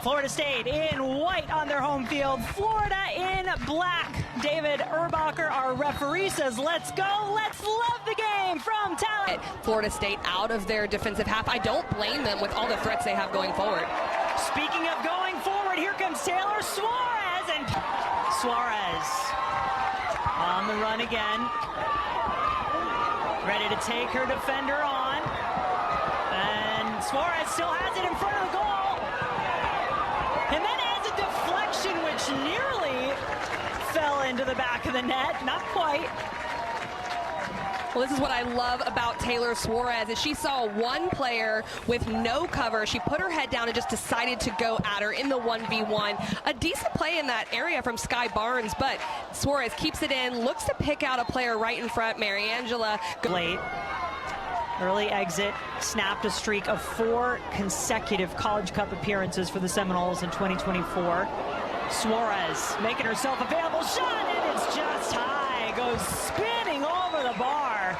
Florida State in white on their home field. Florida in black. David Erbacher, our referee, says, let's go. Let's love the game from talent. Florida State out of their defensive half. I don't blame them with all the threats they have going forward. Speaking of going forward, here comes Taylor Suarez. And Suarez on the run again. Ready to take her defender on. And Suarez still has it in front of the goal. And then has a deflection which nearly fell into the back of the net. Not quite. Well, this is what I love about Taylor Suarez is she saw one player with no cover. She put her head down and just decided to go at her in the 1v1. A decent play in that area from Sky Barnes, but Suarez keeps it in, looks to pick out a player right in front, Mariangela. Late. Early exit, snapped a streak of 4 consecutive College Cup appearances for the Seminoles in 2024. Suarez making herself available, shot, and it's just high, goes spinning over the bar.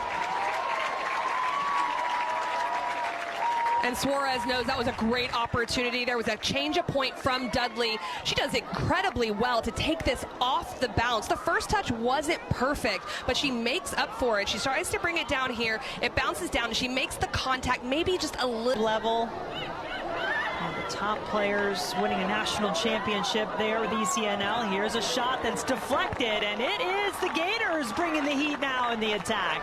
And Suarez knows that was a great opportunity. There was a change of point from Dudley. She does incredibly well to take this off the bounce. The first touch wasn't perfect, but she makes up for it. She tries to bring it down here. It bounces down, and she makes the contact maybe just a little level. One of the top players winning a national championship there with ECNL. Here's a shot that's deflected, and it is the Gators bringing the heat now in the attack.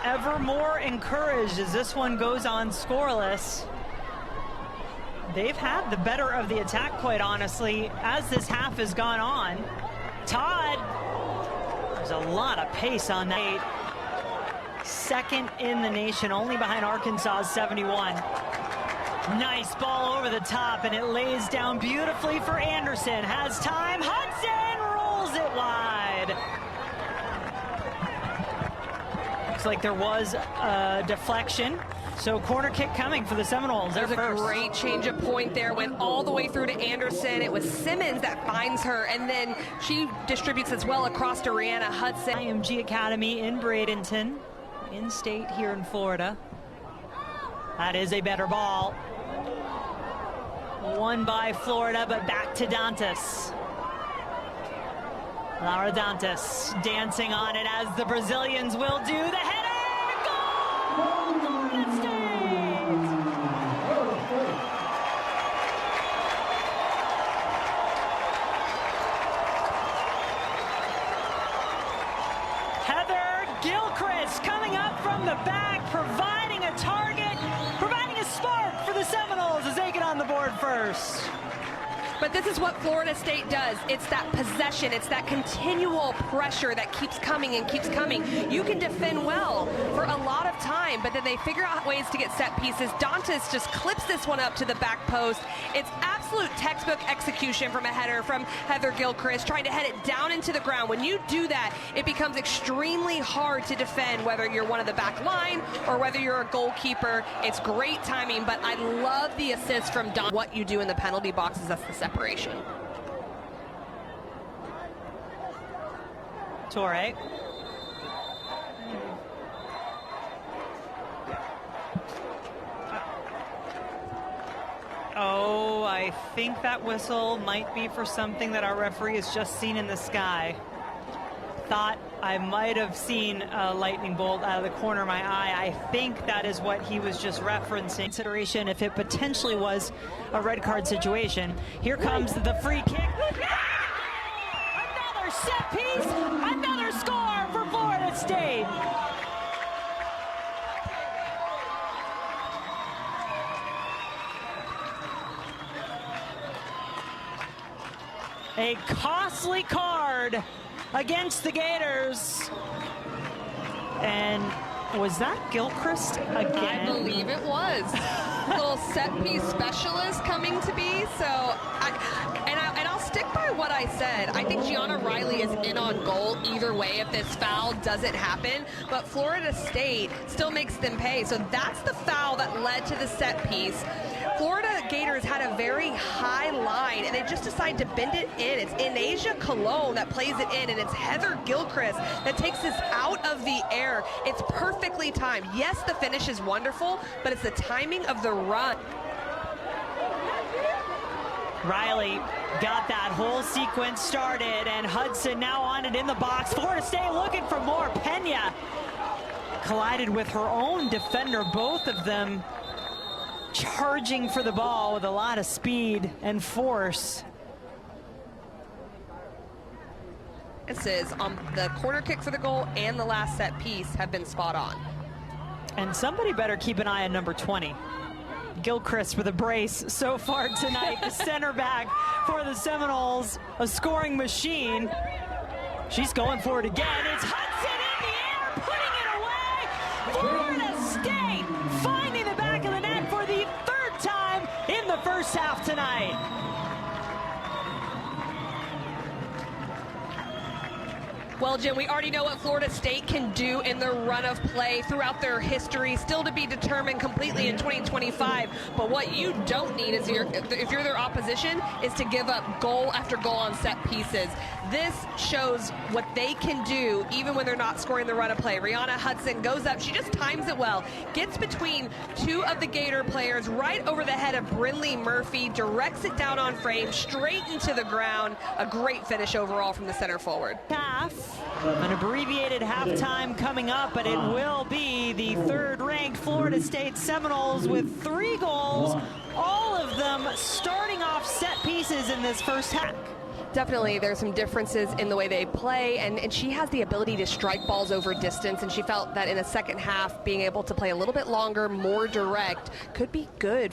Ever more encouraged as this one goes on scoreless. They've had the better of the attack, quite honestly, as this half has gone on. Todd, there's a lot of pace on that. Second in the nation, only behind Arkansas's 71. Nice ball over the top, and it lays down beautifully for Anderson. Has time, Hudson rolls it wide. Looks like there was a deflection. So corner kick coming for the Seminoles. There's a great change of point there. Went all the way through to Anderson. It was Simmons that finds her, and then she distributes as well across to Rihanna Hudson. IMG Academy in Bradenton, in state here in Florida. That is a better ball. Won by Florida, but back to Dantas. Laura Dantas dancing on it as the Brazilians will do. The header! Goal! Florida State! Heather Gilchrist coming up from the back, providing a target, providing a spark for the Seminoles as they get on the board first. But this is what Florida State does. It's that possession. It's that continual pressure that keeps coming and keeps coming. You can defend well for a lot of time, but then they figure out ways to get set pieces. Dantas just clips this one up to the back post. It's absolute textbook execution from a header from Heather Gilchrist, trying to head it down into the ground. When you do that, it becomes extremely hard to defend, whether you're one of the back line or whether you're a goalkeeper. It's great timing, but I love the assist from Dantas. What you do in the penalty boxes, that's the separation. Torre. Oh, I think that whistle might be for something that our referee has just seen in the sky. Thought I might have seen a lightning bolt out of the corner of my eye. I think that is what he was just referencing. Consideration if it potentially was a red card situation. Here comes the free kick. Another set piece, another score for Florida State. A costly card against the Gators. And was that Gilchrist again? I believe it was. Little set piece specialist coming to be. So, I'll stick by what I said. I think Gianna Riley is in on goal either way if this foul doesn't happen. But Florida State still makes them pay. So that's the foul that led to the set piece. Florida Gators had a very high line, and they just decided to bend it in. It's Inasia Cologne that plays it in, and it's Heather Gilchrist that takes this out of the air. It's perfectly timed. Yes, the finish is wonderful, but it's the timing of the run. Riley got that whole sequence started, and Hudson now on it in the box. Florida State looking for more. Pena collided with her own defender, both of them charging for the ball with a lot of speed and force. This is on the corner kick for the goal and the last set piece have been spot on. And somebody better keep an eye on number 20. Gilchrist with a brace so far tonight. The center back for the Seminoles, a scoring machine. She's going for it again. It's Hudson in the air, putting it away. Florida State finding the back of the net for the third time in the first half tonight. Well, Jim, we already know what Florida State can do in the run of play throughout their history, still to be determined completely in 2025. But what you don't need is if you're their opposition is to give up goal after goal on set pieces. This shows what they can do even when they're not scoring the run of play. Rihanna Hudson goes up. She just times it well. Gets between two of the Gator players right over the head of Brinley Murphy. Directs it down on frame, straight into the ground. A great finish overall from the center forward. An abbreviated halftime coming up, but it will be the third-ranked Florida State Seminoles with 3 goals, all of them starting off set pieces in this first half. Definitely, there's some differences in the way they play, and she has the ability to strike balls over distance, and she felt that in the second half, being able to play a little bit longer, more direct, could be good.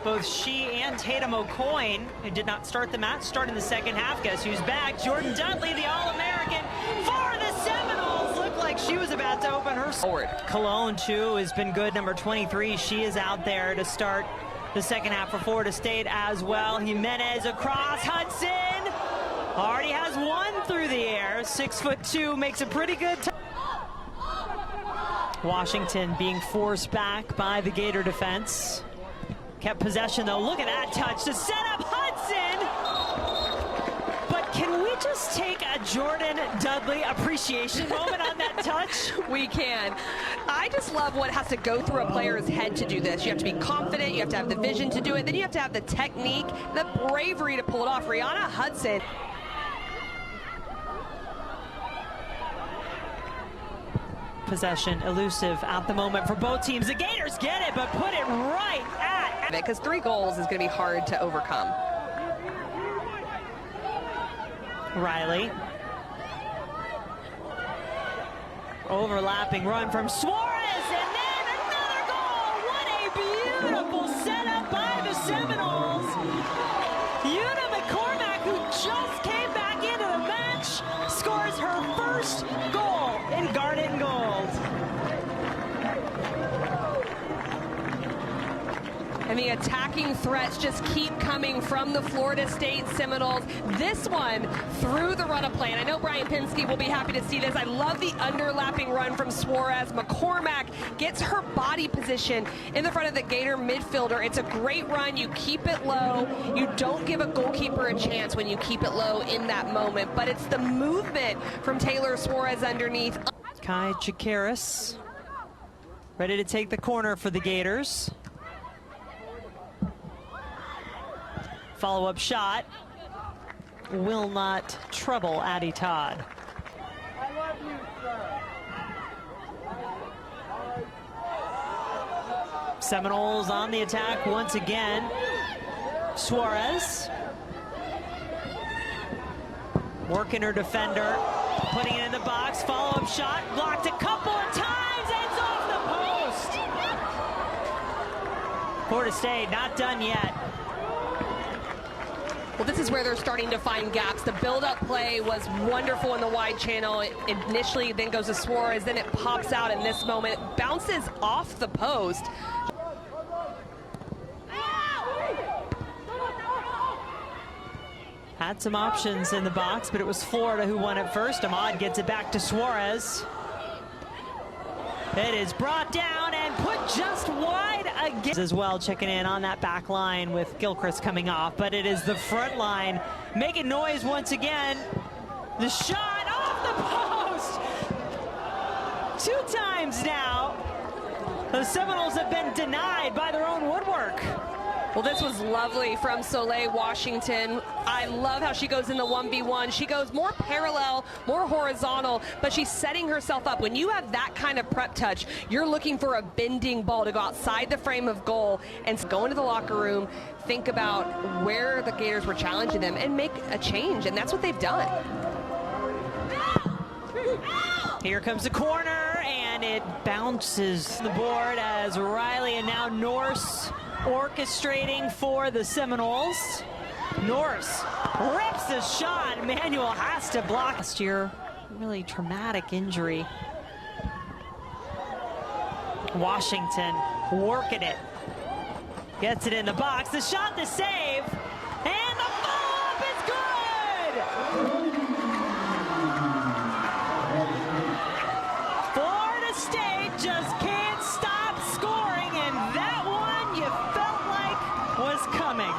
Both she and Tatum O'Coin, who did not start the match, start in the second half. Guess who's back? Jordan Dudley, the All-American for the Seminoles. Looked like she was about to open her forward. Cologne, too, has been good. Number 23, she is out there to start the second half for Florida State as well. Jimenez across. Hudson already has one through the air. 6'2", makes a pretty good time. Washington being forced back by the Gator defense. Kept possession, though. Look at that touch to set up Hudson. But can we just take a Jordan Dudley appreciation moment on that touch? We can. I just love what has to go through a player's head to do this. You have to be confident. You have to have the vision to do it. Then you have to have the technique, the bravery to pull it off. Rihanna Hudson. Possession elusive at the moment for both teams. The Gators get it, but put it right at it. Because 3 goals is going to be hard to overcome. Riley. Overlapping run from Suarez, and then another goal. What a beautiful setup by the Seminoles. Una McCormack, who just came back into the match, scores her first goal in Garnet and Gold. And the attacking threats just keep coming from the Florida State Seminoles. This one through the run of play. And I know Brian Pinsky will be happy to see this. I love the underlapping run from Suarez. McCormack gets her body position in the front of the Gator midfielder. It's a great run. You keep it low. You don't give a goalkeeper a chance when you keep it low in that moment. But it's the movement from Taylor Suarez underneath. Kai Chikaris ready to take the corner for the Gators. Follow-up shot will not trouble Addie Todd. I love you, sir. Seminoles on the attack once again. Suarez working her defender, putting it in the box. Follow-up shot blocked a couple of times, and it's off the post. Florida State not done yet. Well, this is where they're starting to find gaps. The build-up play was wonderful in the wide channel. It initially then goes to Suarez, then it pops out in this moment. It bounces off the post. Had some options in the box, but it was Florida who won it first. Ahmad gets it back to Suarez. It is brought down and put just wide again as well, checking in on that back line with Gilchrist coming off, but it is the front line making noise once again. The shot off the post 2 times now. The Seminoles have been denied by their own Woodwork. Well, this was lovely from Soleil Washington. I love how she goes in the 1v1. She goes more parallel, more horizontal, but she's setting herself up. When you have that kind of prep touch, you're looking for a bending ball to go outside the frame of goal and go into the locker room, think about where the Gators were challenging them, and make a change, and that's what they've done. Here comes the corner, and it bounces the board as Riley and now Norse orchestrating for the Seminoles. Norse rips the shot. Manuel has to block. Last year, really traumatic injury. Washington working it. Gets it in the box. The shot, the save. And the follow-up is good! Florida State just can't stop scoring, and that one you felt like was coming.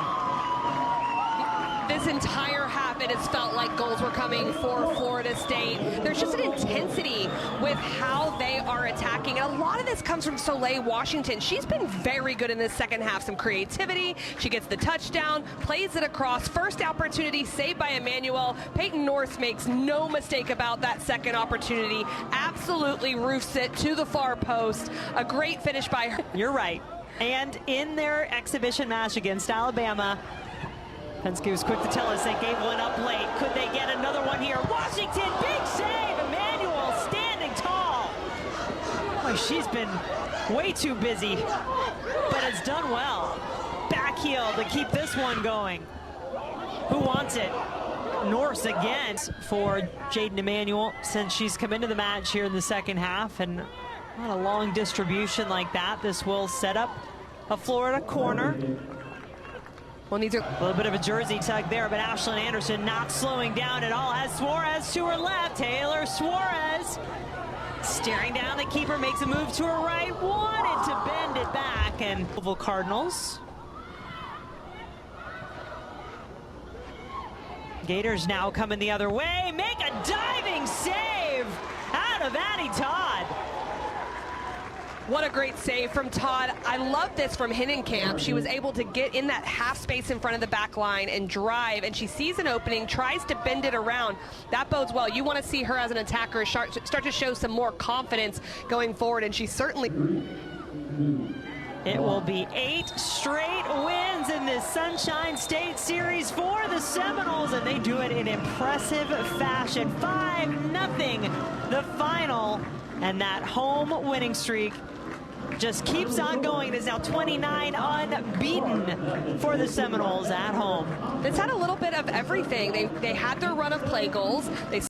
This entire half, it has felt like goals were coming for Florida State. There's just an intensity with how they are attacking. And a lot of this comes from Soleil Washington. She's been very good in this second half. Some creativity. She gets the touchdown, plays it across. First opportunity saved by Emmanuel. Peyton North makes no mistake about that second opportunity. Absolutely roofs it to the far post. A great finish by her. You're right. And in their exhibition match against Alabama, Penske was quick to tell us they gave one up late. Could they get another one here? Washington, big save! Emmanuel standing tall. Oh, she's been way too busy, but has done well. Back heel to keep this one going. Who wants it? Norse again for Jaden Emmanuel since she's come into the match here in the second half, and on a long distribution like that, this will set up a Florida corner. Well, these are a little bit of a jersey tug there, but Ashlyn Anderson not slowing down at all. Has Suarez to her left. Taylor Suarez staring down the keeper, makes a move to her right, wanted to bend it back, and Louisville Cardinals. Gators now coming the other way, make a diving save out of Addie Todd. What a great save from Todd. I love this from Hinnenkamp. She was able to get in that half space in front of the back line and drive, and she sees an opening, tries to bend it around. That bodes well. You want to see her as an attacker start to show some more confidence going forward, and she certainly... It will be 8 straight wins in this Sunshine State Series for the Seminoles, and they do it in impressive fashion. 5-0 the final, and that home winning streak just keeps on going. It is now 29 unbeaten for the Seminoles at home. It's had a little bit of everything. They had their run of play goals. They